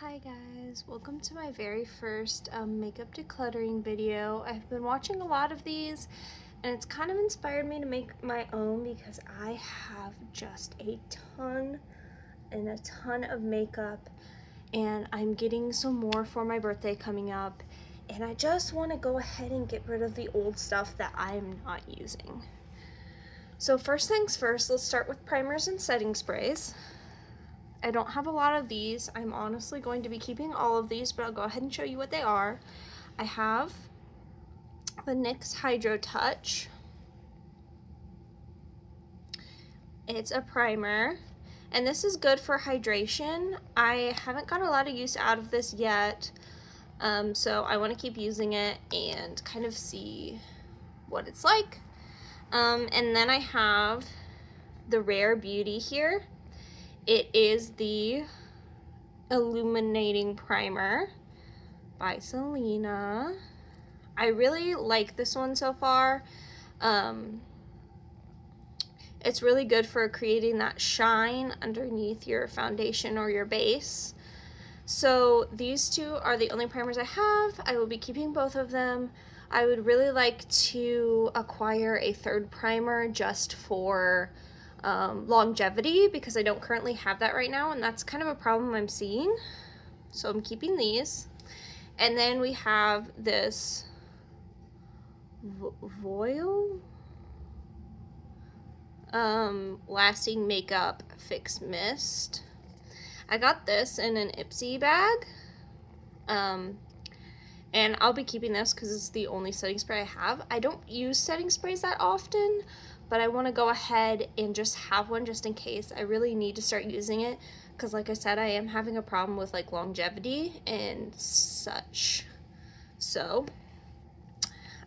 Hi guys, welcome to my very first makeup decluttering video. I've been watching a lot of these and it's kind of inspired me to make my own because I have just a ton of makeup and I'm getting some more for my birthday coming up and I just want to go ahead and get rid of the old stuff that I'm not using. So first things first, let's start with primers and setting sprays. I don't have a lot of these. I'm honestly going to be keeping all of these, but I'll go ahead and show you what they are. I have the NYX Hydro Touch. It's a primer, and this is good for hydration. I haven't got a lot of use out of this yet, so I want to keep using it and kind of see what it's like. And then I have the Rare Beauty here. It is the Illuminating Primer by Selena. I really like this one so far. It's really good for creating that shine underneath your foundation or your base. So these two are the only primers I have. I will be keeping both of them. I would really like to acquire a third primer just for longevity because I don't currently have that right now, and that's kind of a problem I'm seeing. So I'm keeping these. And then we have this Voil Lasting Makeup Fix Mist. I got this in an Ipsy bag. And I'll be keeping this because it's the only setting spray I have. I don't use setting sprays that often, but I want to go ahead and just have one just in case. I really need to start using it because like I said, I am having a problem with like longevity and such. So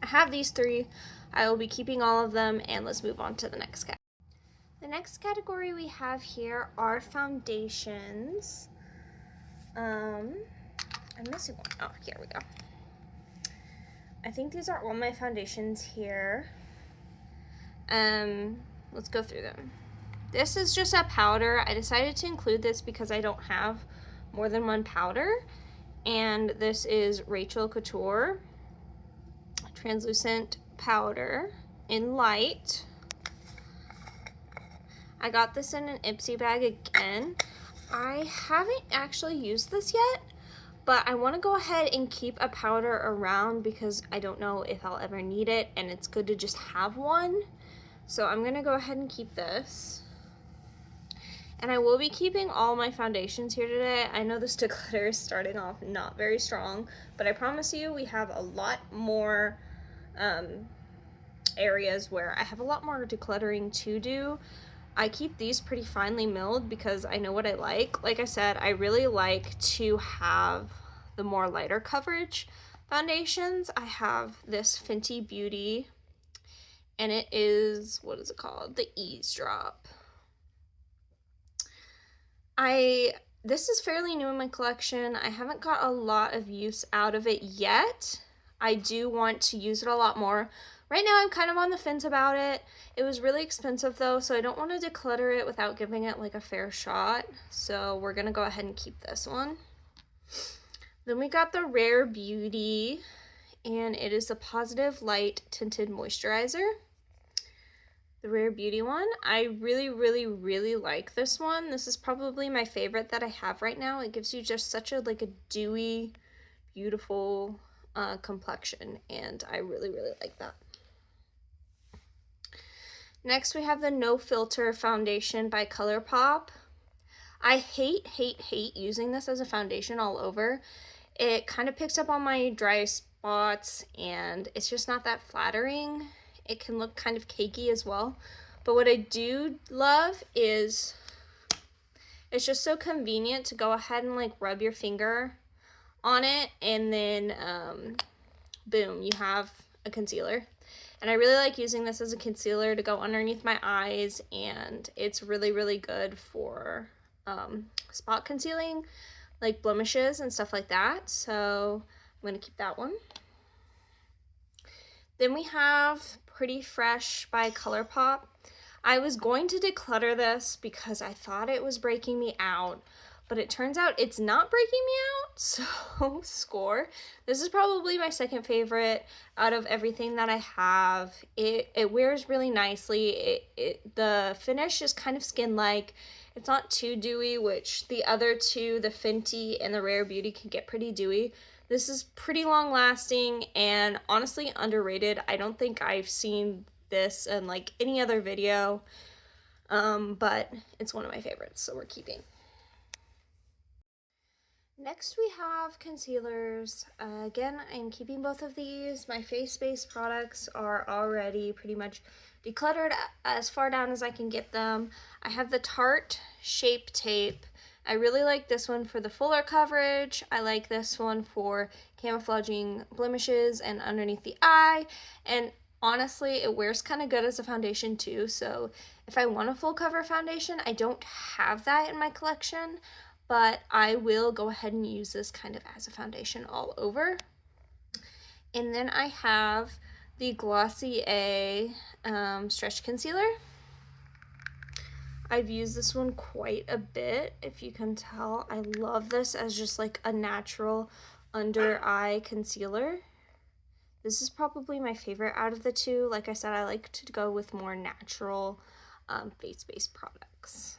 I have these three. I will be keeping all of them, and let's move on to the next category. The next category we have here are foundations. I'm missing one. Oh, here we go. I think these are all my foundations here. Let's go through them. This is just a powder. I decided to include this because I don't have more than one powder. And this is Rachel Couture translucent powder in light. I got this in an Ipsy bag again. I haven't actually used this yet, but I want to go ahead and keep a powder around because I don't know if I'll ever need it, and it's good to just have one. So I'm gonna go ahead and keep this. And I will be keeping all my foundations here today. I know this declutter is starting off not very strong, but I promise you we have a lot more areas where I have a lot more decluttering to do. I keep these pretty finely milled because I know what I like. Like I said, I really like to have the more lighter coverage foundations. I have this Fenty Beauty, and it is, what is it called? The Eavesdrop. This is fairly new in my collection. I haven't got a lot of use out of it yet. I do want to use it a lot more. Right now I'm kind of on the fence about it. It was really expensive though, so I don't want to declutter it without giving it like a fair shot. So we're gonna go ahead and keep this one. Then we got the Rare Beauty, and it is the Positive Light Tinted Moisturizer. The Rare Beauty one. I really like this one. This is probably my favorite that I have right now. It gives you just such a like a dewy, beautiful complexion, and I really like that. Next we have the No Filter Foundation by ColourPop. I hate using this as a foundation all over. It kind of picks up on my dry spots and it's just not that flattering. It can look kind of cakey as well. But what I do love is it's just so convenient to go ahead and like rub your finger on it, and then boom, you have a concealer. And I really like using this as a concealer to go underneath my eyes, and it's really good for spot concealing, like blemishes and stuff like that. So I'm gonna keep that one. Then we have Pretty Fresh by ColourPop. I was going to declutter this because I thought it was breaking me out, but it turns out it's not breaking me out, so score. This is probably my second favorite out of everything that I have. It wears really nicely. The finish is kind of skin-like. It's not too dewy, which the other two, the Fenty and the Rare Beauty, can get pretty dewy. This is pretty long lasting and honestly underrated. I don't think I've seen this in like any other video, but it's one of my favorites, so we're keeping. Next we have concealers. Again, I'm keeping both of these. My face-based products are already pretty much decluttered as far down as I can get them. I have the Tarte Shape Tape. I really like this one for the fuller coverage. I like this one for camouflaging blemishes and underneath the eye. And honestly, it wears kind of good as a foundation too. So if I want a full cover foundation, I don't have that in my collection, but I will go ahead and use this kind of as a foundation all over. And then I have the Glossier Stretch Concealer. I've used this one quite a bit, if you can tell. I love this as just like a natural under eye concealer. This is probably my favorite out of the two. Like I said, I like to go with more natural face-based products.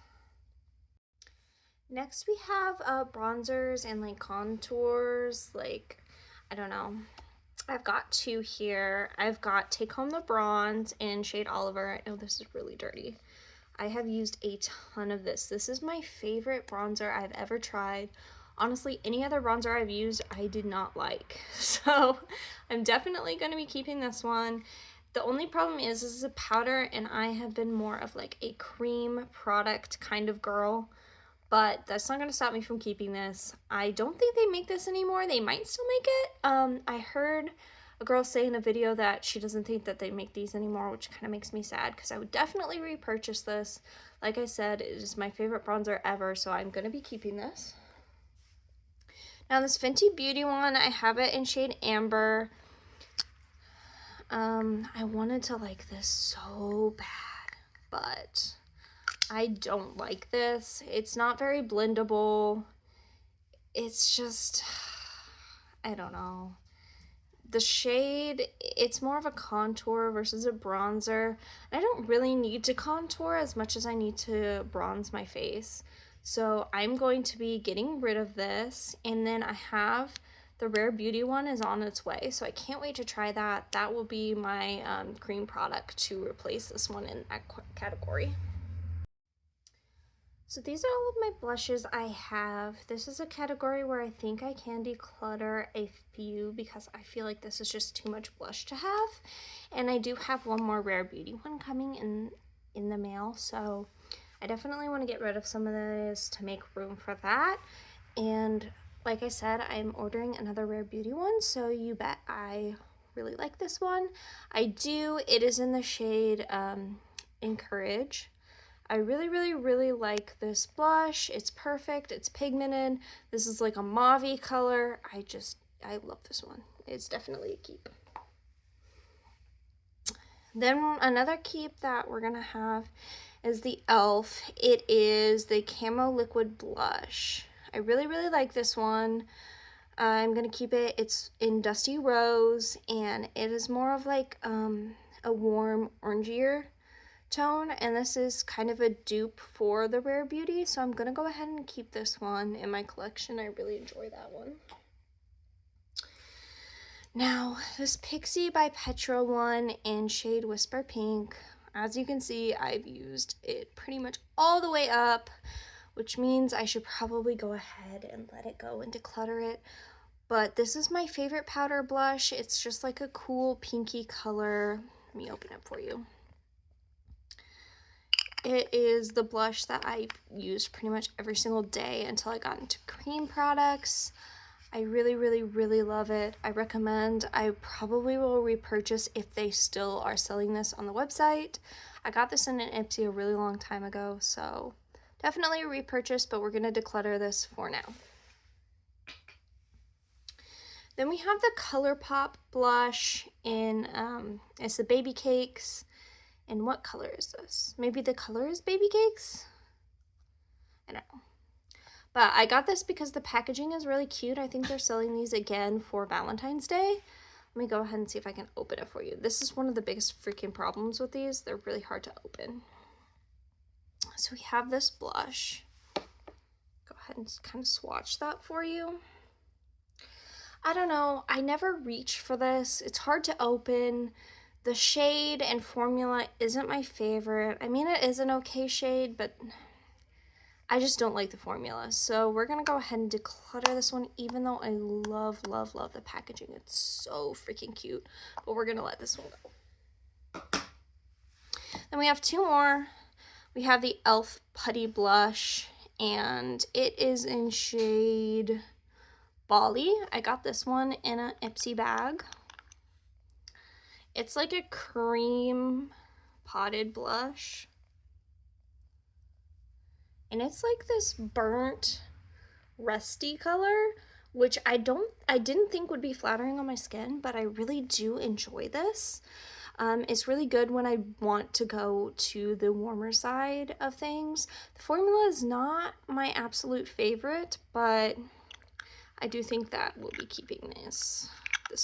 Next we have bronzers and like contours. Like, I don't know. I've got two here. I've got Take Home the Bronze in shade Oliver. I know this is really dirty. I have used a ton of this. This is my favorite bronzer I've ever tried. Honestly, any other bronzer I've used, I did not like. So I'm definitely going to be keeping this one. The only problem is this is a powder, and I have been more of like a cream product kind of girl. But that's not going to stop me from keeping this. I don't think they make this anymore. They might still make it. I heard a girl say in a video that she doesn't think that they make these anymore, which kind of makes me sad because I would definitely repurchase this. Like I said, it is my favorite bronzer ever, so I'm going to be keeping this. Now this Fenty Beauty one, I have it in shade Amber. I wanted to like this so bad, but I don't like this. It's not very blendable. It's just, I don't know. The shade, it's more of a contour versus a bronzer. I don't really need to contour as much as I need to bronze my face. So I'm going to be getting rid of this. And then I have the Rare Beauty one is on its way. So I can't wait to try that. That will be my cream product to replace this one in that category. So these are all of my blushes I have. This is a category where I think I can declutter a few because I feel like this is just too much blush to have. And I do have one more Rare Beauty one coming in the mail, so I definitely want to get rid of some of this to make room for that. And like I said, I'm ordering another Rare Beauty one, so you bet I really like this one. I do. It is in the shade Encourage. I really like this blush. It's perfect. It's pigmented. This is like a mauve-y color. I love this one. It's definitely a keep. Then another keep that we're gonna have is the e.l.f. It is the Camo Liquid Blush. I really like this one. I'm gonna keep it. It's in Dusty Rose, and it is more of like a warm orangier tone, and this is kind of a dupe for the Rare Beauty, so I'm gonna go ahead and keep this one in my collection. I really enjoy that one. Now this Pixi by Petra one in shade Whisper Pink, as you can see, I've used it pretty much all the way up, which means I should probably go ahead and let it go and declutter it. But this is my favorite powder blush. It's just like a cool pinky color. Let me open it for you. It is the blush that I used pretty much every single day until I got into cream products. I really love it. I recommend. I probably will repurchase if they still are selling this on the website. I got this in an Ipsy a really long time ago, so definitely a repurchase, but we're going to declutter this for now. Then we have the ColourPop blush in, it's the Baby Cakes. And what color is this? Maybe the color is Baby Cakes? I don't know. But I got this because the packaging is really cute. I think they're selling these again for Valentine's Day. Let me go ahead and see if I can open it for you. This is one of the biggest freaking problems with these. They're really hard to open. So we have this blush. Go ahead and kind of swatch that for you. I don't know. I never reach for this. It's hard to open. The shade and formula isn't my favorite. I mean, it is an okay shade, but I just don't like the formula. So we're going to go ahead and declutter this one, even though I love, love, love the packaging. It's so freaking cute. But we're going to let this one go. Then we have two more. We have the e.l.f. Putty Blush, and it is in shade Bali. I got this one in an Ipsy bag. It's like a cream potted blush. And it's like this burnt, rusty color, which I didn't think would be flattering on my skin, but I really do enjoy this. It's really good when I want to go to the warmer side of things. The formula is not my absolute favorite, but I do think that we'll be keeping this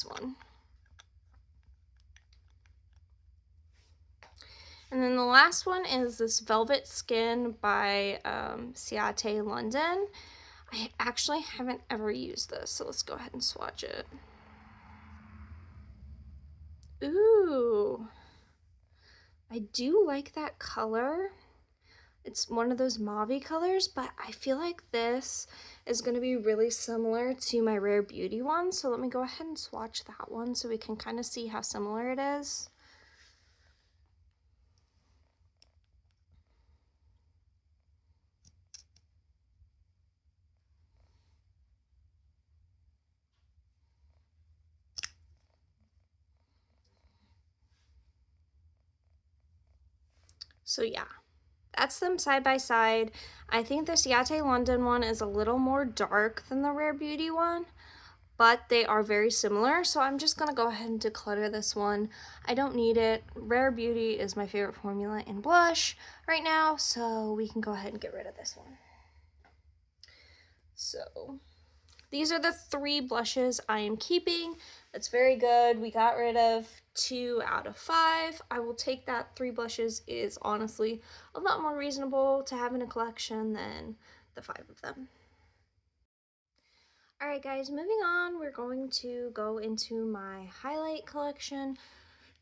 one. And then the last one is this Velvet Skin by Ciate London. I actually haven't ever used this, so let's go ahead and swatch it. Ooh, I do like that color. It's one of those mauve colors, but I feel like this is going to be really similar to my Rare Beauty one. So let me go ahead and swatch that one so we can kind of see how similar it is. So yeah, that's them side by side. I think the Ciate London one is a little more dark than the Rare Beauty one, but they are very similar. So I'm just gonna go ahead and declutter this one. I don't need it. Rare Beauty is my favorite formula in blush right now, so we can go ahead and get rid of this one. So these are the 3 blushes I am keeping. That's very good. We got rid of 2 out of 5. I will take that. 3 blushes is honestly a lot more reasonable to have in a collection than the 5 of them. Alright guys, moving on, we're going to go into my highlight collection.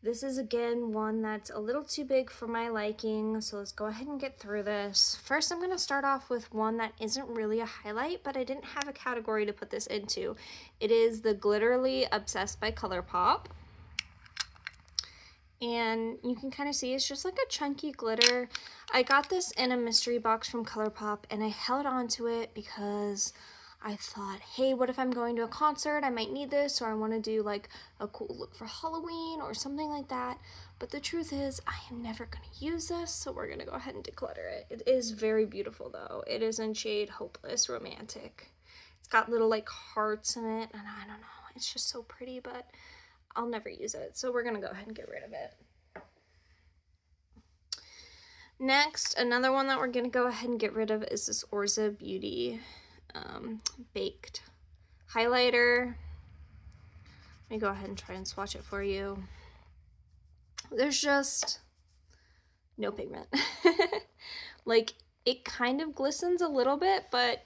This is again one that's a little too big for my liking, so let's go ahead and get through this. First, I'm going to start off with one that isn't really a highlight, but I didn't have a category to put this into. It is the Glitterly Obsessed by ColourPop. And you can kind of see it's just like a chunky glitter. I got this in a mystery box from ColourPop, and I held on to it because I thought, hey, what if I'm going to a concert? I might need this, or I want to do like a cool look for Halloween or something like that. But the truth is, I am never going to use this, so we're going to go ahead and declutter it. It is very beautiful, though. It is in shade Hopeless Romantic. It's got little like hearts in it, and I don't know. It's just so pretty, but I'll never use it, so we're going to go ahead and get rid of it. Next, another one that we're going to go ahead and get rid of is this Orza Beauty Baked highlighter. Let me go ahead and try and swatch it for you. There's just no pigment. Like, it kind of glistens a little bit, but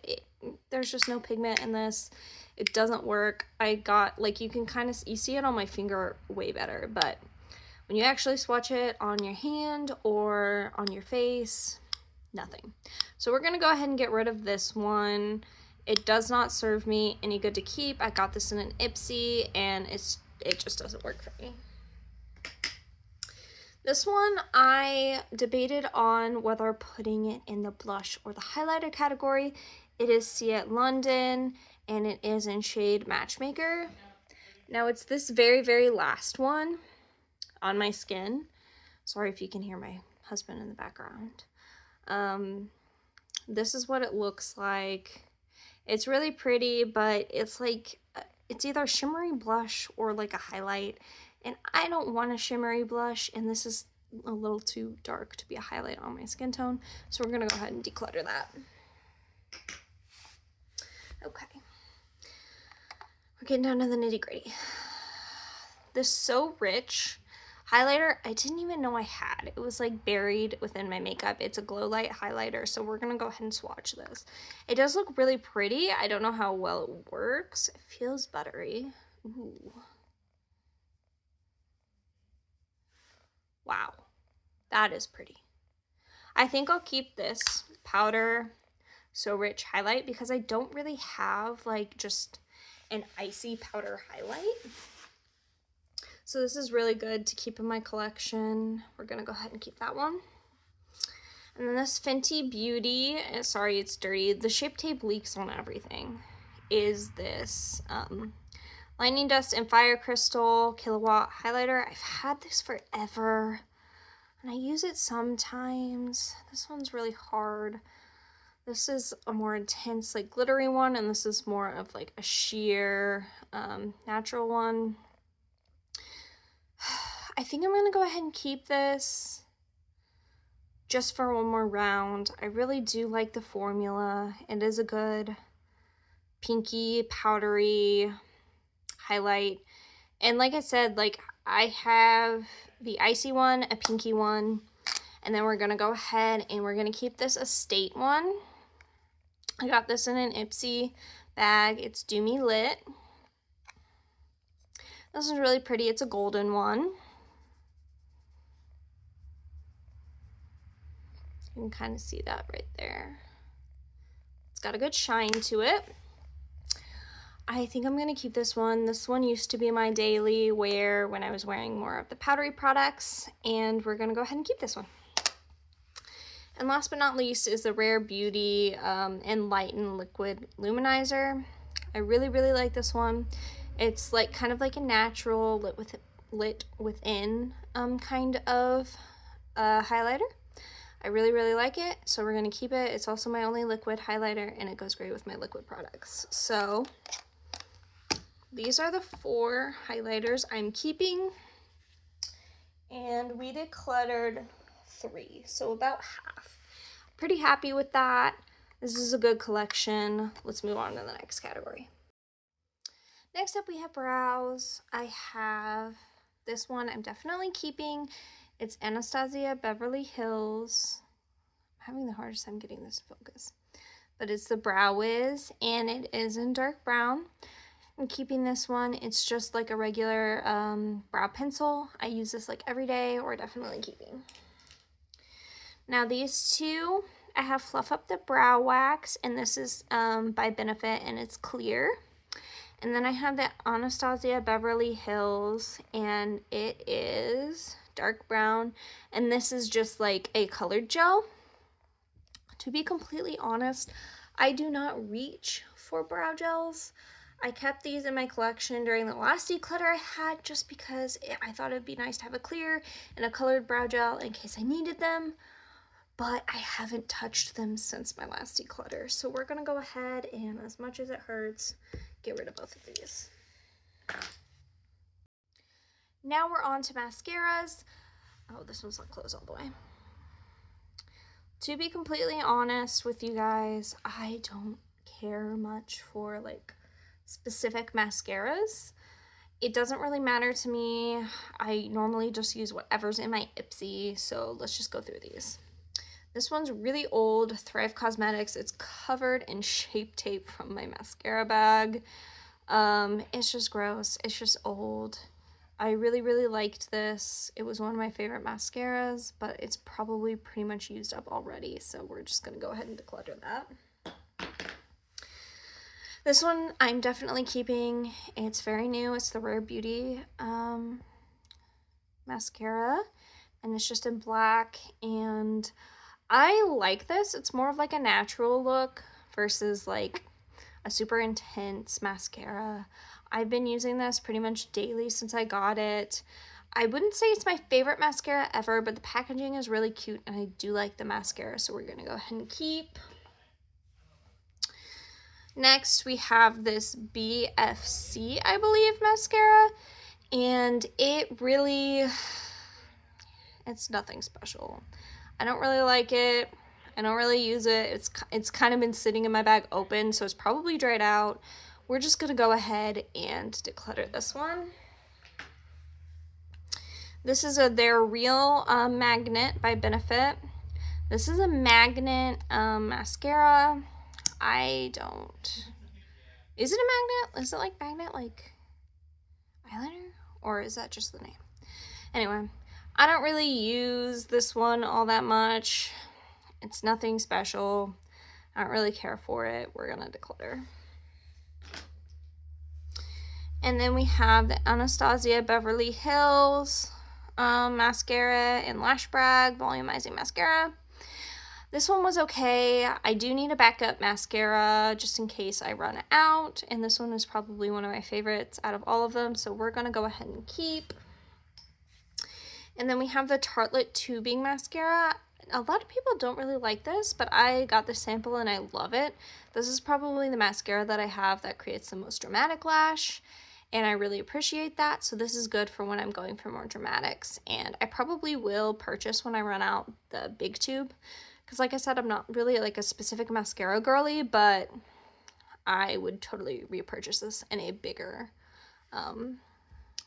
there's just no pigment in this. It doesn't work. I got, like, you can kind of, you see it on my finger way better, but when you actually swatch it on your hand or on your face, nothing. So we're gonna go ahead and get rid of this one. It does not serve me any good to keep. I got this in an Ipsy, and it just doesn't work for me. This one, I debated on whether putting it in the blush or the highlighter category. It is Ciate London, and it is in shade Matchmaker. Now, it's this very, very last one on my skin. Sorry if you can hear my husband in the background. This is what it looks like. It's really pretty, but it's like, it's either shimmery blush or like a highlight. And I don't want a shimmery blush, and this is a little too dark to be a highlight on my skin tone. So we're gonna go ahead and declutter that. Okay. We're getting down to the nitty gritty. This So Rich highlighter, I didn't even know I had. It was like buried within my makeup. It's a glow light highlighter, so we're gonna go ahead and swatch this. It does look really pretty. I don't know how well it works. It feels buttery. Ooh. Wow, that is pretty. I think I'll keep this powder So Rich highlight because I don't really have like just an icy powder highlight. So this is really good to keep in my collection. We're gonna go ahead and keep that one. And then this Fenty Beauty, sorry it's dirty, the Shape Tape leaks on everything, is this Lightning Dust and Fire Crystal Kilowatt highlighter. I've had this forever and I use it sometimes. This one's really hard. This is a more intense, like glittery one, and this is more of like a sheer natural one. I think I'm gonna go ahead and keep this just for one more round. I really do like the formula. It is a good pinky, powdery highlight. And like I said, like I have the icy one, a pinky one, and then we're gonna go ahead and we're gonna keep this Estate one. I got this in an Ipsy bag. It's Do Me Lit. This is really pretty. It's a golden one. You can kind of see that right there. It's got a good shine to it. I think I'm going to keep this one. This one used to be my daily wear when I was wearing more of the powdery products, and we're going to go ahead and keep this one. And last but not least is the Rare Beauty Enlighten Liquid Luminizer. I really, really like this one. It's like kind of like a natural lit within kind of highlighter. I really, really like it, so we're going to keep it. It's also my only liquid highlighter, and it goes great with my liquid products. So these are the 4 highlighters I'm keeping, and we decluttered 3, so about half. Pretty happy with that. This is a good collection. Let's move on to the next category. Next up, we have brows. I have this one I'm definitely keeping. It's Anastasia Beverly Hills. I'm having the hardest time getting this to focus. But it's the Brow Wiz, and it is in dark brown. I'm keeping this one. It's just like a regular brow pencil. I use this like every day, or definitely keeping. Now these two, I have Fluff Up the Brow Wax, and this is by Benefit, and it's clear. And then I have the Anastasia Beverly Hills, and it is dark brown, and this is just like a colored gel. To be completely honest, I do not reach for brow gels. I kept these in my collection during the last declutter I had just because I thought it'd be nice to have a clear and a colored brow gel in case I needed them, but I haven't touched them since my last declutter. So we're gonna go ahead and, as much as it hurts, get rid of both of these. Now we're on to mascaras. Oh, this one's not closed all the way. To be completely honest with you guys, I don't care much for like specific mascaras. It doesn't really matter to me. I normally just use whatever's in my Ipsy, so let's just go through these. This one's really old, Thrive Cosmetics. It's covered in Shape Tape from my mascara bag. It's just gross. It's just old. I really, really liked this. It was one of my favorite mascaras, but it's probably pretty much used up already, so we're just gonna go ahead and declutter that. This one I'm definitely keeping. It's very new. It's the Rare Beauty mascara, and it's just in black, and I like this. It's more of like a natural look versus like a super intense mascara. I've been using this pretty much daily since I got it. I wouldn't say it's my favorite mascara ever, but the packaging is really cute and I do like the mascara, so we're gonna go ahead and keep. Next, we have this BFC, I believe, mascara, and it's nothing special. I don't really like it. I don't really use it. It's kind of been sitting in my bag open, so it's probably dried out. We're just gonna go ahead and declutter this one. This is their Real Magnet by Benefit. This is a magnet mascara. Is it a magnet? Is it like magnet like eyeliner? Or is that just the name? Anyway, I don't really use this one all that much. It's nothing special. I don't really care for it. We're gonna declutter. And then we have the Anastasia Beverly Hills mascara and Lash Brag volumizing mascara. This one was okay. I do need a backup mascara just in case I run out, and this one is probably one of my favorites out of all of them, so we're gonna go ahead and keep. And then we have the Tartelette Tubing Mascara. A lot of people don't really like this, but I got the sample and I love it. This is probably the mascara that I have that creates the most dramatic lash, and I really appreciate that. So this is good for when I'm going for more dramatics, and I probably will purchase when I run out the big tube, because like I said, I'm not really like a specific mascara girly, but I would totally repurchase this in a bigger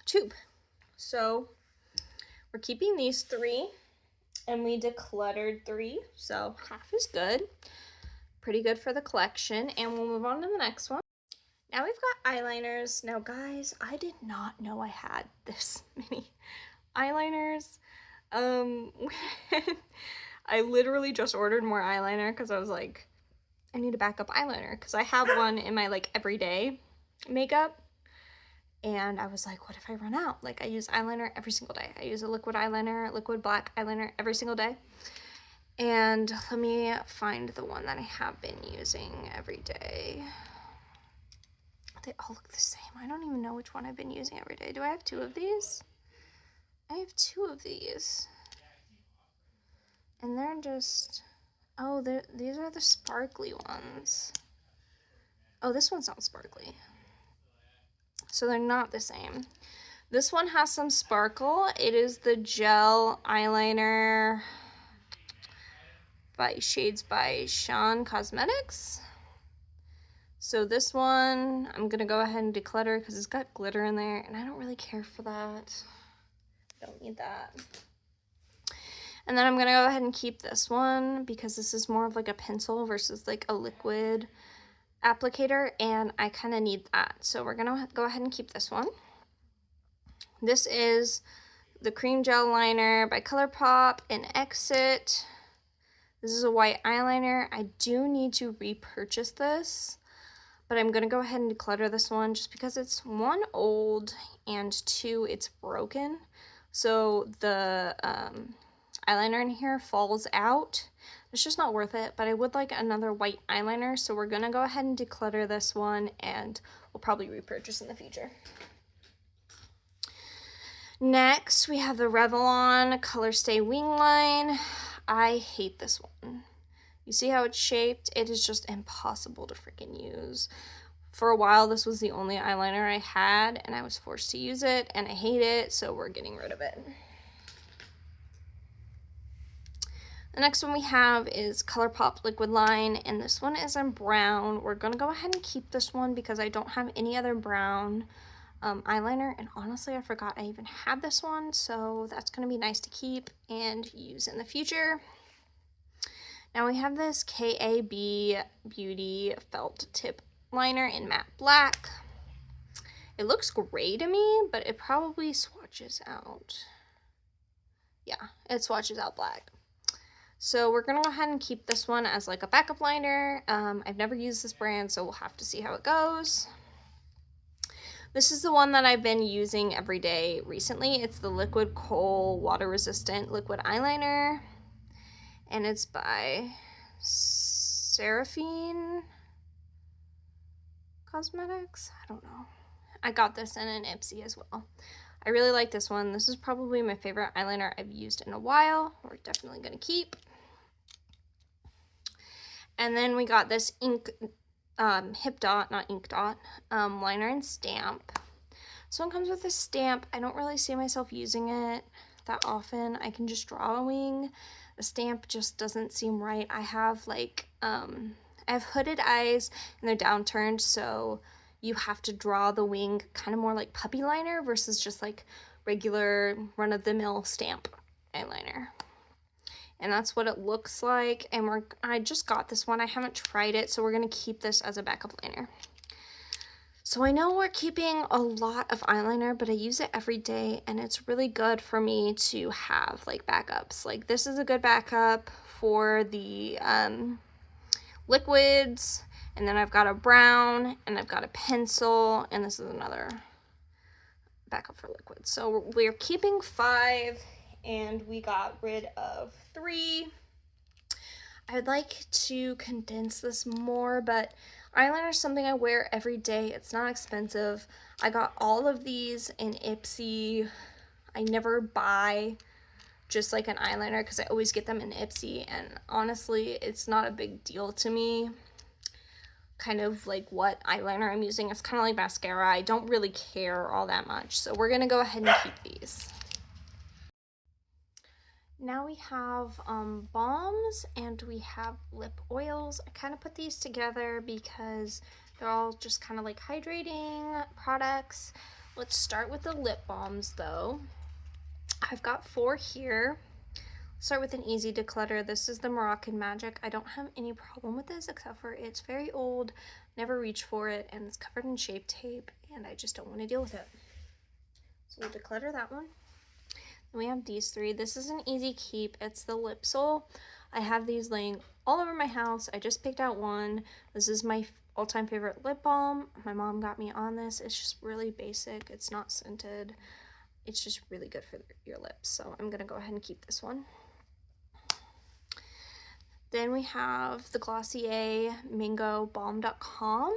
tube. So we're keeping these 3, and we decluttered 3, so half is good. Pretty good for the collection, and we'll move on to the next one. Now we've got eyeliners. Now guys, I did not know I had this many eyeliners. I literally just ordered more eyeliner because I was like, I need a backup eyeliner because I have one in my like everyday makeup. And I was like, what if I run out? Like, I use eyeliner every single day. I use a liquid eyeliner, liquid black eyeliner every single day. And let me find the one that I have been using every day. They all look the same. I don't even know which one I've been using every day. Do I have 2 of these? I have 2 of these. And they're just, oh, these are the sparkly ones. Oh, this one's not sparkly. So they're not the same. This one has some sparkle. It is the gel eyeliner by Shades by Sean Cosmetics. So this one, I'm gonna go ahead and declutter because it's got glitter in there, and I don't really care for that. Don't need that. And then I'm gonna go ahead and keep this one because this is more of like a pencil versus like a liquid applicator, and I kind of need that. So we're gonna go ahead and keep this one. This is the Cream Gel Liner by ColourPop in Exit. This is a white eyeliner. I do need to repurchase this, but I'm gonna go ahead and declutter this one just because it's 1, old, and 2, it's broken. So the eyeliner in here falls out. It's just not worth it, but I would like another white eyeliner, so we're gonna go ahead and declutter this one, and we'll probably repurchase in the future. Next, we have the Revlon Color Stay Wing Line. I hate this one. You see how it's shaped? It is just impossible to freaking use. For a while, this was the only eyeliner I had, and I was forced to use it, and I hate it, so we're getting rid of it. The next one we have is ColourPop Liquid Line, and this one is in brown. We're going to go ahead and keep this one because I don't have any other brown eyeliner, and honestly, I forgot I even had this one, so that's going to be nice to keep and use in the future. Now we have this KAB Beauty Felt Tip Liner in matte black. It looks gray to me, but it probably swatches out. Yeah, it swatches out black. So we're gonna go ahead and keep this one as like a backup liner. I've never used this brand, so we'll have to see how it goes. This is the one that I've been using every day recently. It's the Liquid Kohl Water Resistant Liquid Eyeliner, and it's by Seraphine Cosmetics. I don't know. I got this in an Ipsy as well. I really like this one. This is probably my favorite eyeliner I've used in a while. We're definitely gonna keep. And then we got this Hip Dot, not Ink Dot, liner and stamp. This one comes with a stamp. I don't really see myself using it that often. I can just draw a wing. The stamp just doesn't seem right. I have like, I have hooded eyes and they're downturned, so you have to draw the wing kind of more like puppy liner versus just like regular run-of-the-mill stamp eyeliner. And that's what it looks like. And I just got this one. I haven't tried it, so we're gonna keep this as a backup liner. So I know we're keeping a lot of eyeliner, but I use it every day, and it's really good for me to have like backups. Like this is a good backup for the liquids, and then I've got a brown, and I've got a pencil, and this is another backup for liquids. So we're keeping 5, and we got rid of 3. I'd like to condense this more, but eyeliner is something I wear every day. It's not expensive. I got all of these in Ipsy. I never buy just like an eyeliner because I always get them in Ipsy, and honestly, it's not a big deal to me. Kind of like what eyeliner I'm using. It's kind of like mascara. I don't really care all that much. So we're gonna go ahead and keep these. Now we have balms and we have lip oils. I kind of put these together because they're all just kind of like hydrating products. Let's start with the lip balms though. I've got 4 here. Start with an easy declutter. This is the Moroccan Magic. I don't have any problem with this except for it's very old, never reach for it, and it's covered in Shape Tape, and I just don't want to deal with it. So we'll declutter that one. We have these 3. This is an easy keep. It's the Lip Soul. I have these laying all over my house. I just picked out one. This is my all-time favorite lip balm. My mom got me on this. It's just really basic. It's not scented. It's just really good for your lips. So I'm gonna go ahead and keep this one. Then we have the Glossier Mango Balm.com.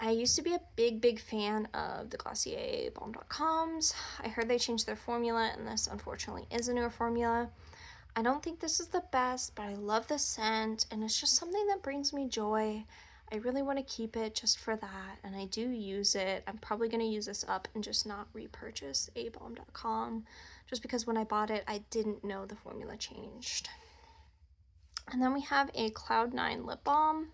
I used to be a big fan of the Glossier Balm.coms. I heard they changed their formula, and this unfortunately is a newer formula. I don't think this is the best, but I love the scent, and it's just something that brings me joy. I really want to keep it just for that, and I do use it. I'm probably going to use this up and just not repurchase a Balm.com, just because when I bought it, I didn't know the formula changed. And then we have a Cloud9 lip balm.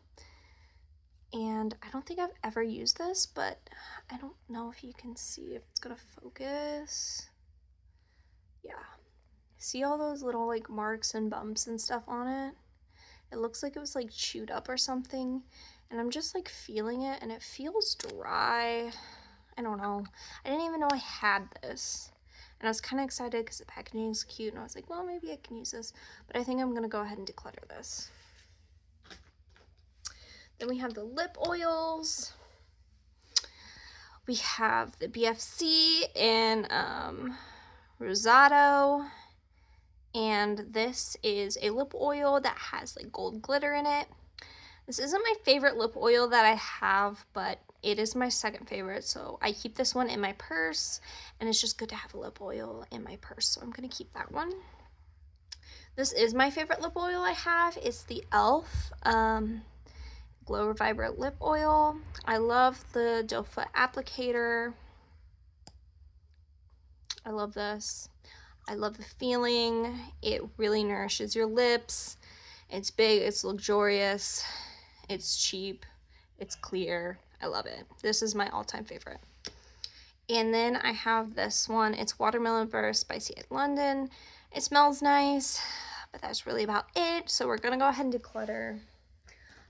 And I don't think I've ever used this, but I don't know if you can see if it's gonna focus. Yeah. See all those little like marks and bumps and stuff on it? It looks like it was like chewed up or something. And I'm just like feeling it, and it feels dry. I don't know. I didn't even know I had this. And I was kind of excited because the packaging is cute, and I was like, well, maybe I can use this. But I think I'm gonna go ahead and declutter this. Then we have the lip oils. We have the BFC in Rosado. And this is a lip oil that has like gold glitter in it. This isn't my favorite lip oil that I have, but it is my second favorite. So I keep this one in my purse, and it's just good to have a lip oil in my purse. So I'm gonna keep that one. This is my favorite lip oil I have. It's the e.l.f. Glow Vibrant Lip Oil. I love the doe foot applicator. I love this. I love the feeling. It really nourishes your lips. It's big, it's luxurious, it's cheap, it's clear. I love it. This is my all-time favorite. And then I have this one. It's Watermelon Burst by C8 London. It smells nice, but that's really about it. So we're gonna go ahead and declutter.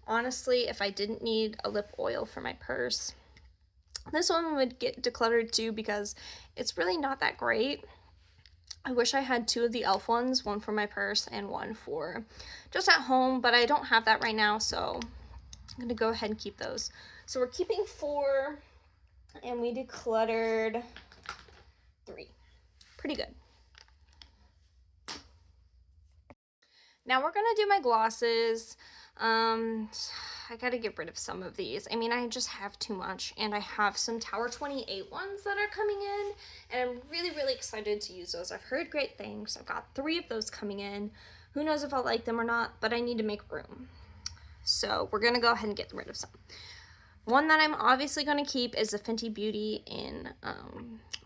Honestly, if I didn't need a lip oil for my purse, this one would get decluttered too because it's really not that great. I wish I had 2 of the e.l.f. ones, one for my purse and one for just at home, but I don't have that right now, so I'm gonna go ahead and keep those. So we're keeping 4, and we decluttered 3. Pretty good. Now we're gonna do my glosses. I gotta get rid of some of these. I mean, I just have too much, and I have some Tower 28 ones that are coming in, and I'm really excited to use those. I've heard great things. I've got 3 of those coming in. Who knows if I'll like them or not, but I need to make room. So we're gonna go ahead and get rid of some. One that I'm obviously going to keep is the Fenty Beauty in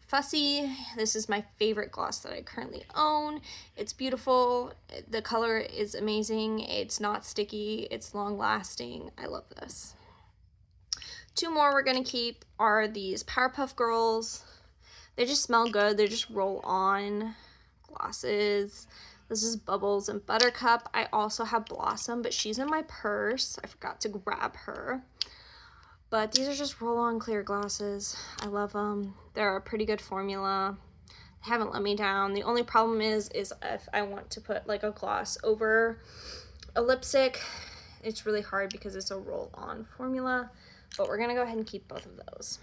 Fussy. This is my favorite gloss that I currently own. It's beautiful. The color is amazing. It's not sticky. It's long lasting. I love this. Two more we're going to keep are these Powerpuff Girls. They just smell good. They just roll on glosses. This is Bubbles and Buttercup. I also have Blossom, but she's in my purse. I forgot to grab her. But these are just roll-on clear glosses. I love them. They're a pretty good formula. They haven't let me down. The only problem is if I want to put like a gloss over a lipstick, it's really hard because it's a roll-on formula. But we're gonna go ahead and keep both of those.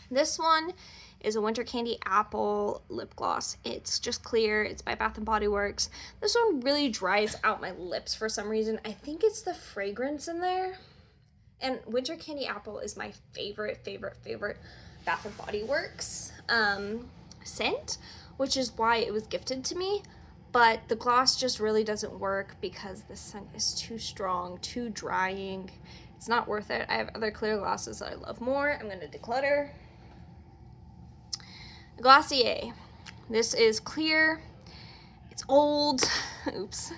This one is a Winter Candy Apple lip gloss. It's just clear. It's by Bath & Body Works. This one really dries out my lips for some reason. I think it's the fragrance in there. And Winter Candy Apple is my favorite Bath & Body Works scent, which is why it was gifted to me. But the gloss just really doesn't work because the scent is too strong, too drying. It's not worth it. I have other clear glosses that I love more. I'm going to declutter. Glossier. This is clear. It's old. Oops.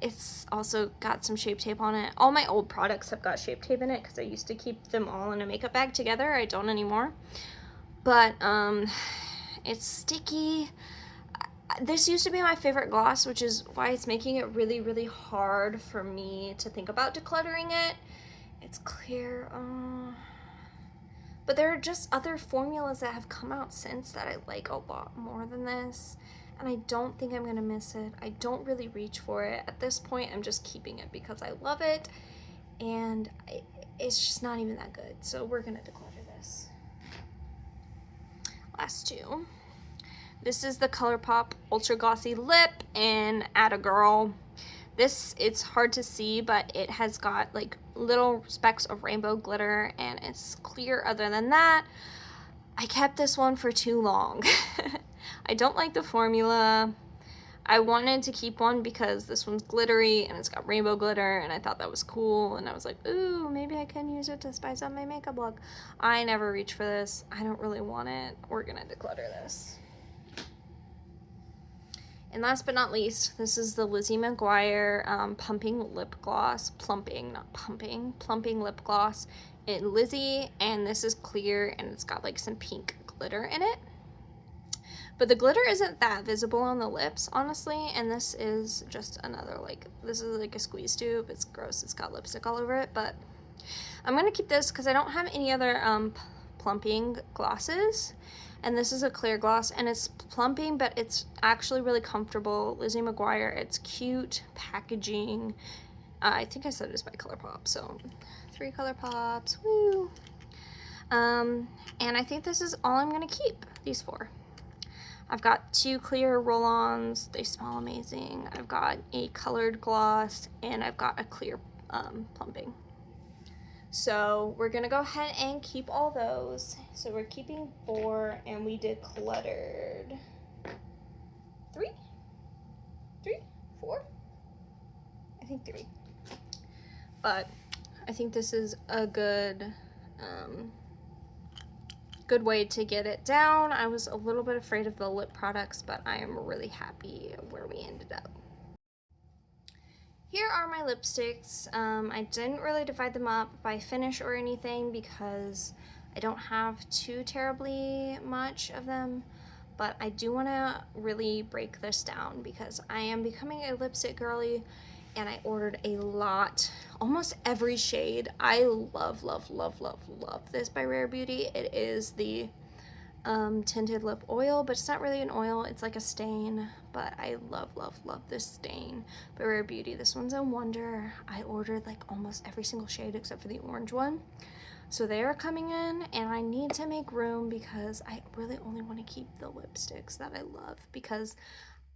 It's also got some Shape Tape on it. All my old products have got Shape Tape in it because I used to keep them all in a makeup bag together. I don't anymore. But it's sticky. This used to be my favorite gloss, which is why it's making it really hard for me to think about decluttering it. It's clear. But there are just other formulas that have come out since that I like a lot more than this. And I don't think I'm gonna miss it. I don't really reach for it. At this point, I'm just keeping it because I love it. And it's just not even that good. So we're gonna declutter this. Last two. This is the ColourPop Ultra Glossy Lip in Atta Girl. This, it's hard to see, but it has got like little specks of rainbow glitter and it's clear. Other than that, I kept this one for too long. I don't like the formula. I wanted to keep one because this one's glittery and it's got rainbow glitter and I thought that was cool, and I was like, ooh, maybe I can use it to spice up my makeup look. I never reach for this. I don't really want it. We're gonna declutter this. And last but not least, this is the Lizzie McGuire Pumping Lip Gloss. Plumping, not pumping. Plumping Lip Gloss in Lizzie. And this is clear and it's got like some pink glitter in it. But the glitter isn't that visible on the lips, honestly. And this is just another like, this is like a squeeze tube. It's gross. It's got lipstick all over it. But I'm going to keep this because I don't have any other plumping glosses. And this is a clear gloss, and it's plumping, but it's actually really comfortable. Lizzie McGuire, it's cute packaging. I think I said it was by ColourPop, so 3 ColourPops, woo! And I think this is all I'm gonna keep, these 4. I've got 2 clear roll-ons, they smell amazing. I've got a colored gloss, and I've got a clear plumping. So we're gonna go ahead and keep all those. So we're keeping 4 and we decluttered 3, 4, I think 3. But I think this is a good good way to get it down. I was a little bit afraid of the lip products, but I am really happy where we ended up. Here are my lipsticks. I didn't really divide them up by finish or anything because I don't have too terribly much of them, but I do want to really break this down because I am becoming a lipstick girly and I ordered a lot, almost every shade. I love this by Rare Beauty. It is the tinted lip oil, but it's not really an oil, it's like a stain, but I love this stain by Rare Beauty. This one's a Wonder. I ordered like almost every single shade except for the orange one, so they are coming in and I need to make room because I really only want to keep the lipsticks that I love because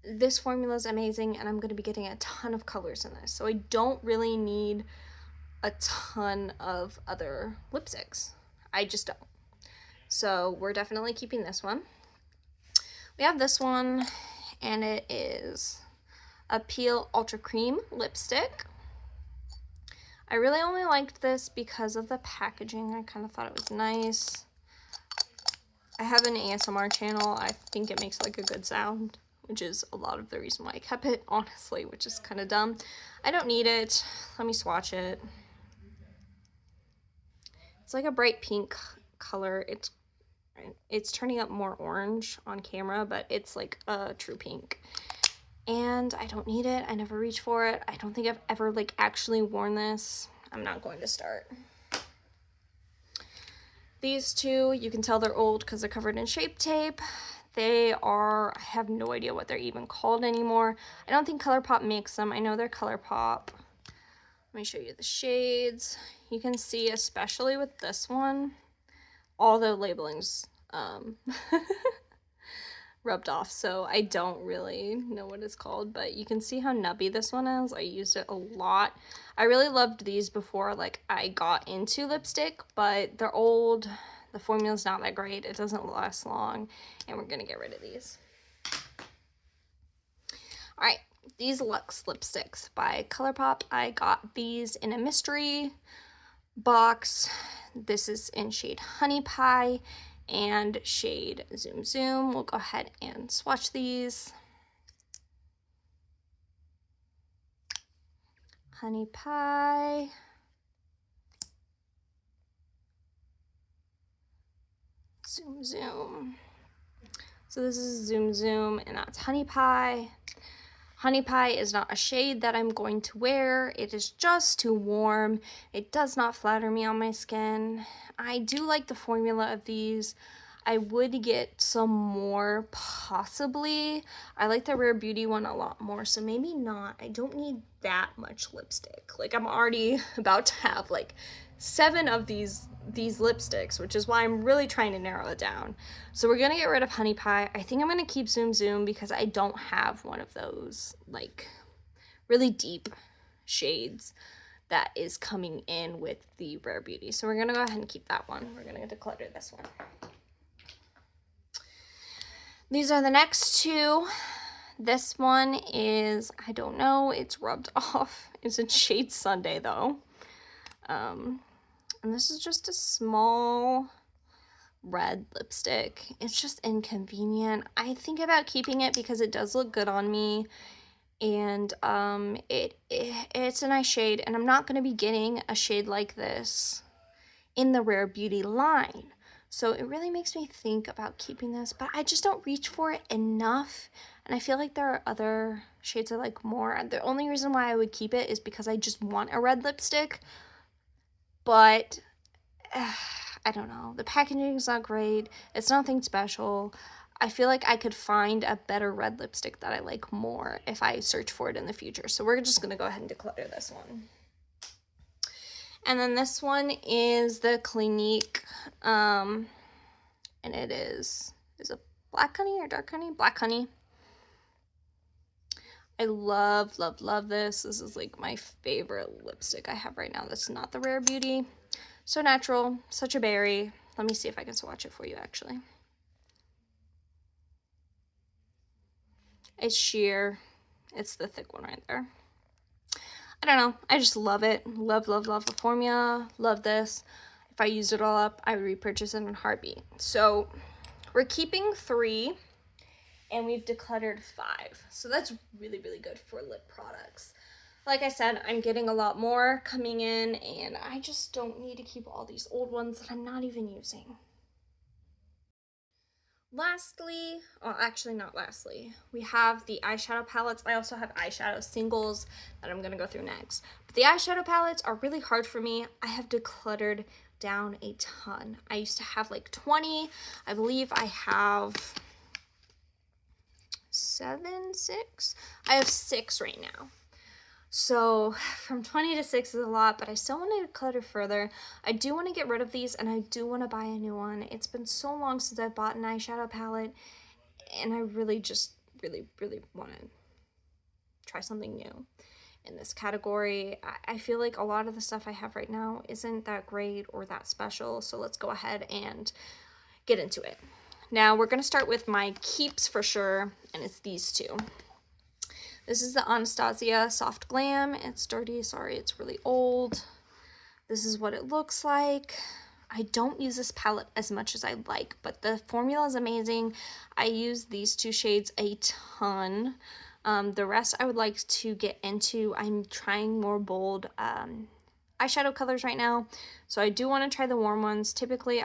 this formula is amazing and I'm going to be getting a ton of colors in this, so I don't really need a ton of other lipsticks. I just don't. So we're definitely keeping this one. We have this one, and it is a Peel Ultra Cream lipstick. I really only liked this because of the packaging. I kind of thought it was nice. I have an ASMR channel. I think it makes like a good sound, which is a lot of the reason why I kept it, honestly, which is kind of dumb. I don't need it. Let me swatch it. It's like a bright pink color. It's turning up more orange on camera, but it's like a true pink. And I don't need it. I never reach for it. I don't think I've ever like actually worn this. I'm not going to start. These two, you can tell they're old because they're covered in Shape Tape. They are, I have no idea what they're even called anymore. I don't think ColourPop makes them. I know they're ColourPop. Let me show you the shades. You can see, especially with this one, all the labeling's rubbed off, so I don't really know what it's called, but you can see how nubby this one is. I used it a lot. I really loved these before like I got into lipstick, but they're old. The formula's not that great. It doesn't last long, and we're gonna get rid of these. All right, these Luxe lipsticks by ColourPop. I got these in a mystery box. This is in shade Honey Pie and shade Zoom Zoom. We'll go ahead and swatch these. Honey Pie. Zoom Zoom. So this is Zoom Zoom and that's Honey Pie. Honey Pie is not a shade that I'm going to wear. It is just too warm. It does not flatter me on my skin. I do like the formula of these. I would get some more, possibly. I like the Rare Beauty one a lot more, so maybe not. I don't need that much lipstick. Like, I'm already about to have like 7 of these lipsticks, which is why I'm really trying to narrow it down. So we're gonna get rid of Honey Pie. I think I'm gonna keep Zoom Zoom because I don't have one of those like really deep shades that is coming in with the Rare Beauty. So we're gonna go ahead and keep that one. We're gonna declutter this one. These are the next two. This one is, I don't know, it's rubbed off. It's in shade Sunday though. And this is just a small red lipstick. It's just inconvenient. I think about keeping it because it does look good on me, and it's a nice shade, and I'm not going to be getting a shade like this in the Rare Beauty line. So it really makes me think about keeping this, but I just don't reach for it enough. And I feel like there are other shades I like more. The only reason why I would keep it is because I just want a red lipstick. But I don't know. The packaging is not great. It's nothing special. I feel like I could find a better red lipstick that I like more if I search for it in the future. So we're just going to go ahead and declutter this one. And then this one is the Clinique, and it is it black honey or dark honey? Black honey. I love, love, love this. This is like my favorite lipstick I have right now. That's not the Rare Beauty. So natural, such a berry. Let me see if I can swatch it for you actually. It's sheer. It's the thick one right there. I don't know. I just love it. Love, love, love the formula. Love this. If I used it all up, I would repurchase it in a heartbeat. So we're keeping 3 and we've decluttered 5. So that's really, really good for lip products. Like I said, I'm getting a lot more coming in, and I just don't need to keep all these old ones that I'm not even using. Lastly, well, actually not lastly, we have the eyeshadow palettes. I also have eyeshadow singles that I'm gonna go through next. But the eyeshadow palettes are really hard for me. I have decluttered down a ton. I used to have like 20. I believe I have 6. I have 6 right now. So from 20 to 6 is a lot, but I still want to declutter further. I do want to get rid of these, and I do want to buy a new one. It's been so long since I've bought an eyeshadow palette, and I really just really want to try something new in this category. I feel like a lot of the stuff I have right now isn't that great or that special, so let's go ahead and get into it. Now we're going to start with my keeps for sure, and it's these two. This is the Anastasia Soft Glam. It's dirty, sorry, it's really old. This is what it looks like. I don't use this palette as much as I'd like, but the formula is amazing. I use these two shades a ton. The rest I would like to get into. I'm trying more bold eyeshadow colors right now, so I do want to try the warm ones. Typically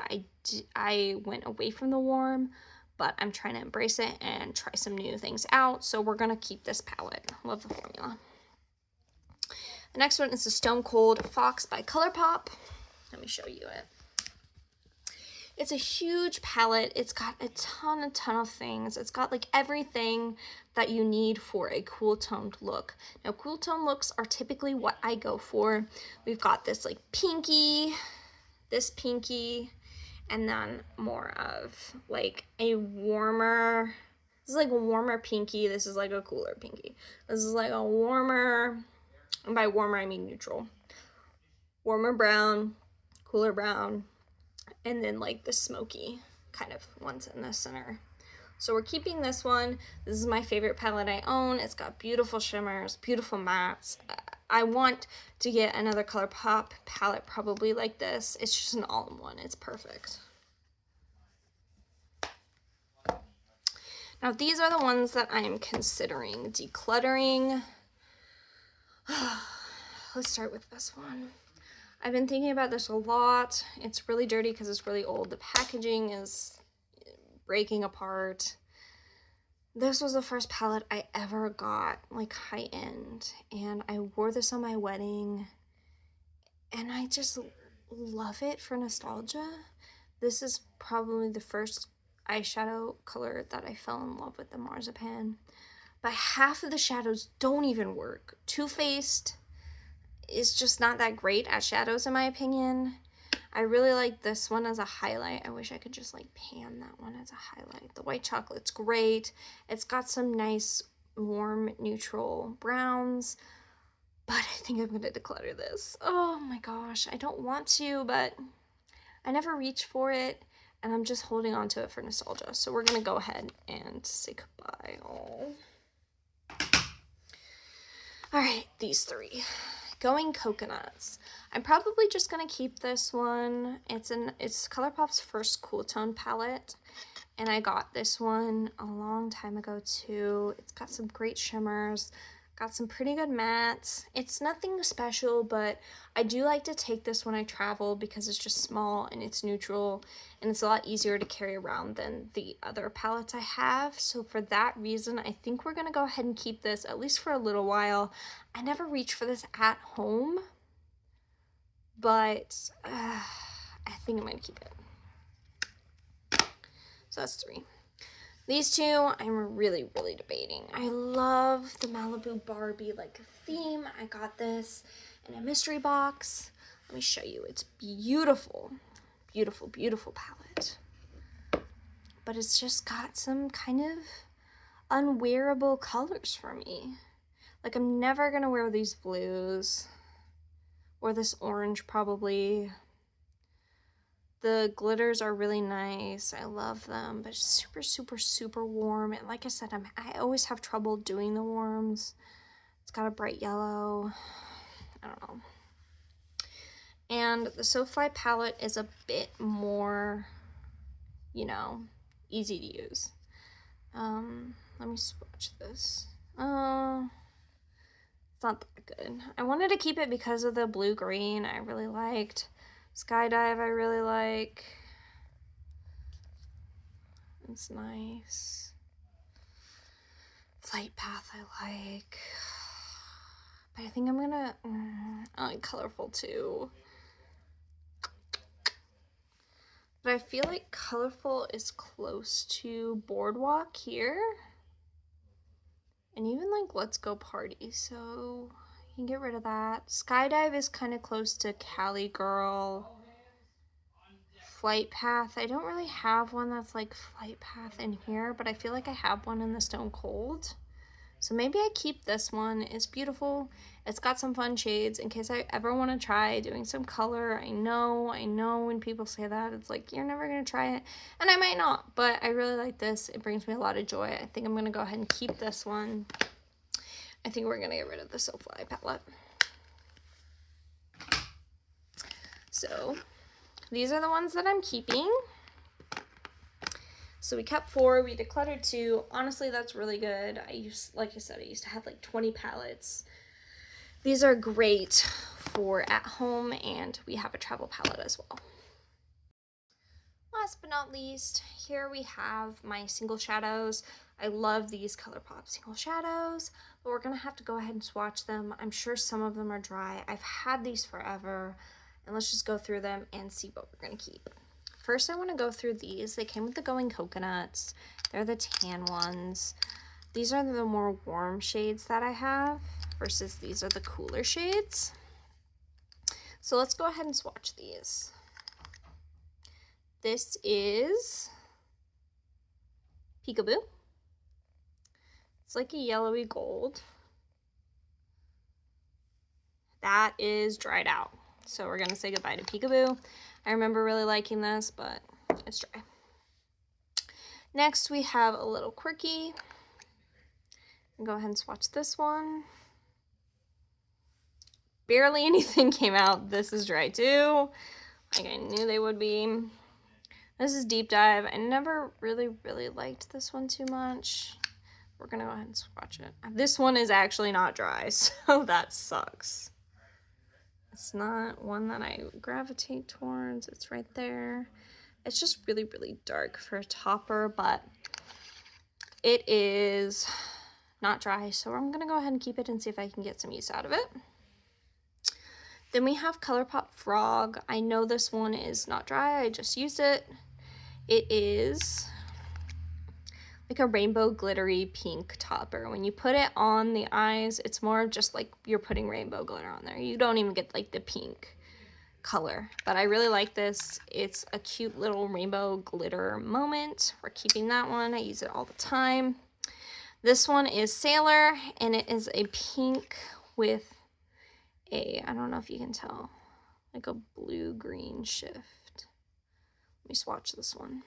I went away from the warm, but I'm trying to embrace it and try some new things out, so we're gonna keep this palette. Love the formula. The next one is the Stone Cold Fox by ColourPop. Let me show you it. It's a huge palette. It's got a ton of things. It's got like everything that you need for a cool toned look. Now, cool tone looks are typically what I go for. We've got this like pinky, this pinky, and then more of like a warmer, this is like a warmer pinky. This is like a cooler pinky. This is like a warmer, and by warmer I mean neutral. Warmer brown, cooler brown, and then like the smoky kind of ones in the center. So we're keeping this one. This is my favorite palette I own. It's got beautiful shimmers, beautiful mattes. I want to get another ColourPop palette probably like this. It's just an all-in-one. It's perfect. Now these are the ones that I am considering decluttering. Let's start with this one. I've been thinking about this a lot. It's really dirty because it's really old. The packaging is breaking apart. This was the first palette I ever got, like high-end, and I wore this on my wedding, and I just love it for nostalgia. This is probably the first eyeshadow color that I fell in love with, the Marzipan. But half of the shadows don't even work. Too Faced is just not that great at shadows in my opinion. I really like this one as a highlight. I wish I could just like pan that one as a highlight. The white chocolate's great. It's got some nice warm neutral browns, but I think I'm gonna declutter this. Oh my gosh, I don't want to, but I never reach for it, and I'm just holding on to it for nostalgia. So we're gonna go ahead and say goodbye. Oh. All right, these three. Going Coconuts. I'm probably just gonna keep this one. It's ColourPop's first cool tone palette, and I got this one a long time ago too. It's got some great shimmers, got some pretty good mattes. It's nothing special, but I do like to take this when I travel because it's just small and it's neutral, and it's a lot easier to carry around than the other palettes I have. So for that reason, I think we're gonna go ahead and keep this at least for a little while. I never reach for this at home, but I think I'm gonna keep it. So that's three. These two, I'm really debating. I love the Malibu Barbie like theme. I got this in a mystery box. Let me show you. It's beautiful, beautiful palette. But it's just got some kind of unwearable colors for me. Like, I'm never gonna wear these blues or this orange probably. The glitters are really nice. I love them, but super warm. And like I said, I always have trouble doing the warms. It's got a bright yellow. I don't know. And the Soulfly palette is a bit more, you know, easy to use. Let me swatch this. It's not that good. I wanted to keep it because of the blue-green I really liked. Skydive I really like. It's nice. Flight Path I like. But I think I'm gonna, I like Colorful too. But I feel like Colorful is close to Boardwalk here. And even like Let's Go Party, so you can get rid of that. Skydive is kind of close to Cali Girl. Flight Path, I don't really have one that's like Flight Path in here, but I feel like I have one in the Stone Cold. So maybe I keep this one. It's beautiful. It's got some fun shades in case I ever want to try doing some color. I know when people say that, it's like, you're never going to try it. And I might not, but I really like this. It brings me a lot of joy. I think I'm going to go ahead and keep this one. I think we're going to get rid of the Soulfly palette. So these are the ones that I'm keeping. So we kept 4, we decluttered 2. Honestly, that's really good. Like I said, I used to have like 20 palettes. These are great for at home, and we have a travel palette as well. Last but not least, here we have my single shadows. I love these ColourPop single shadows, but we're gonna have to go ahead and swatch them. I'm sure some of them are dry. I've had these forever, and let's just go through them and see what we're gonna keep. First, I wanna go through these. They came with the Going Coconuts. They're the tan ones. These are the more warm shades that I have versus these are the cooler shades. So let's go ahead and swatch these. This is Peekaboo. It's like a yellowy gold. That is dried out. So we're gonna say goodbye to Peekaboo. I remember really liking this, but it's dry. Next we have a little Quirky. I'll go ahead and swatch this one. Barely anything came out. This is dry too. Like I knew they would be. This is Deep Dive. I never really liked this one too much. We're gonna go ahead and swatch it. This one is actually not dry, so that sucks. It's not one that I gravitate towards. It's right there. It's just really dark for a topper, but it is not dry, so I'm gonna go ahead and keep it and see if I can get some use out of it. Then we have ColourPop Frog. I know this one is not dry. I just used it. It is like a rainbow glittery pink topper. When you put it on the eyes, it's more of just like you're putting rainbow glitter on there. You don't even get like the pink color, but I really like this. It's a cute little rainbow glitter moment. We're keeping that one. I use it all the time. This one is Sailor, and it is a pink with a, I don't know if you can tell, like a blue-green shift. Let me swatch this one.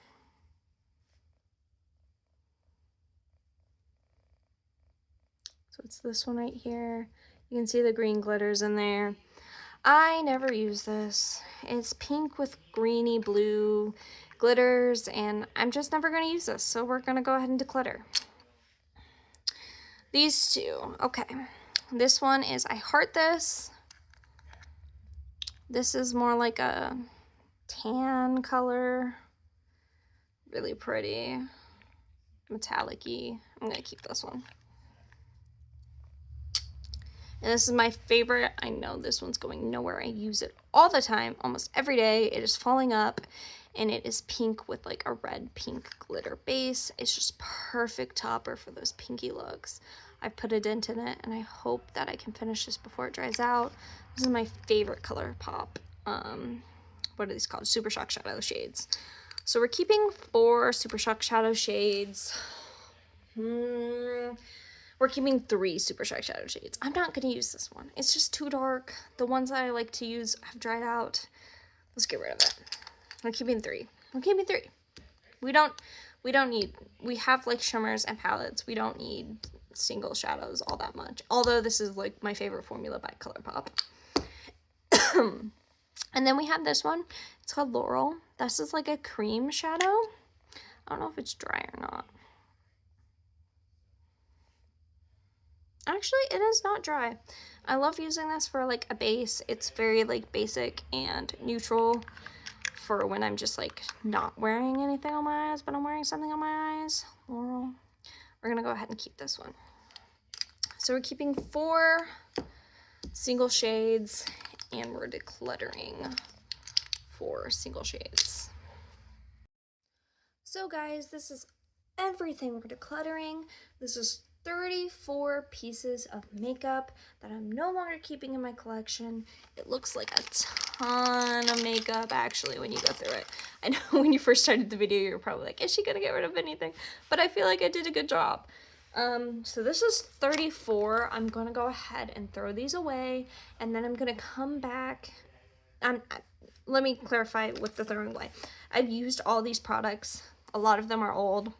So it's this one right here. You can see the green glitters in there. I never use this. It's pink with greeny blue glitters, and I'm just never going to use this, so we're going to go ahead and declutter. These two. Okay. This one is I Heart This. This is more like a tan color. Really pretty. Metallic-y. I'm going to keep this one. And this is my favorite. I know this one's going nowhere. I use it all the time, almost every day. It is falling up, and it is pink with like a red pink glitter base. It's just perfect topper for those pinky looks. I've put a dent in it, and I hope that I can finish this before it dries out. This is my favorite ColourPop. What are these called? Super Shock Shadow shades. So we're keeping 4 Super Shock Shadow shades. We're keeping 3 Super Shock Shadow shades. I'm not going to use this one. It's just too dark. The ones that I like to use have dried out. Let's get rid of it. We're keeping 3. We're keeping 3. We don't need, we have like shimmers and palettes. We don't need single shadows all that much. Although this is like my favorite formula by ColourPop. And then we have this one. It's called Laurel. This is like a cream shadow. I don't know if it's dry or not. Actually, it is not dry. I love using this for like a base. It's very like basic and neutral for when I'm just like not wearing anything on my eyes, but I'm wearing something on my eyes. Laurel. We're gonna go ahead and keep this one. So we're keeping 4 single shades, and we're decluttering 4 single shades. So guys, this is everything we're decluttering. This is 34 pieces of makeup that I'm no longer keeping in my collection. It looks like a ton of makeup actually when you go through it. I know when you first started the video you're probably like, is she gonna get rid of anything? But I feel like I did a good job. So this is 34. I'm gonna go ahead and throw these away, and then I'm gonna come back. Let me clarify with the throwing away. I've used all these products. A lot of them are old.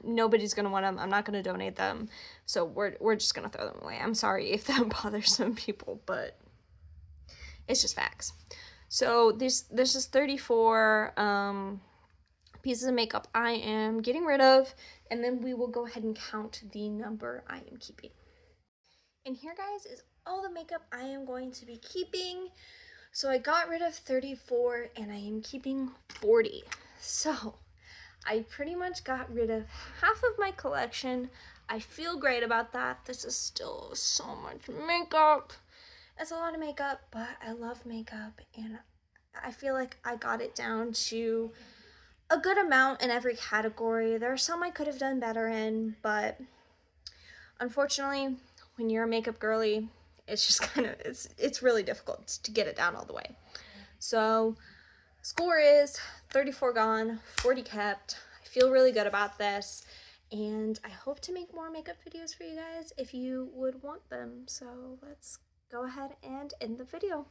Nobody's gonna want them. I'm not gonna donate them, so we're just gonna throw them away. I'm sorry if that bothers some people, but it's just facts. So this is 34 pieces of makeup I am getting rid of, and then we will go ahead and count the number I am keeping. And here, guys, is all the makeup I am going to be keeping. So I got rid of 34 and I am keeping 40. So I pretty much got rid of half of my collection. I feel great about that. This is still so much makeup. It's a lot of makeup, but I love makeup, and I feel like I got it down to a good amount in every category. There are some I could have done better in, but unfortunately, when you're a makeup girly, it's just kind of, it's really difficult to get it down all the way. So score is 34 gone, 40 kept. I feel really good about this, and I hope to make more makeup videos for you guys if you would want them. So let's go ahead and end the video.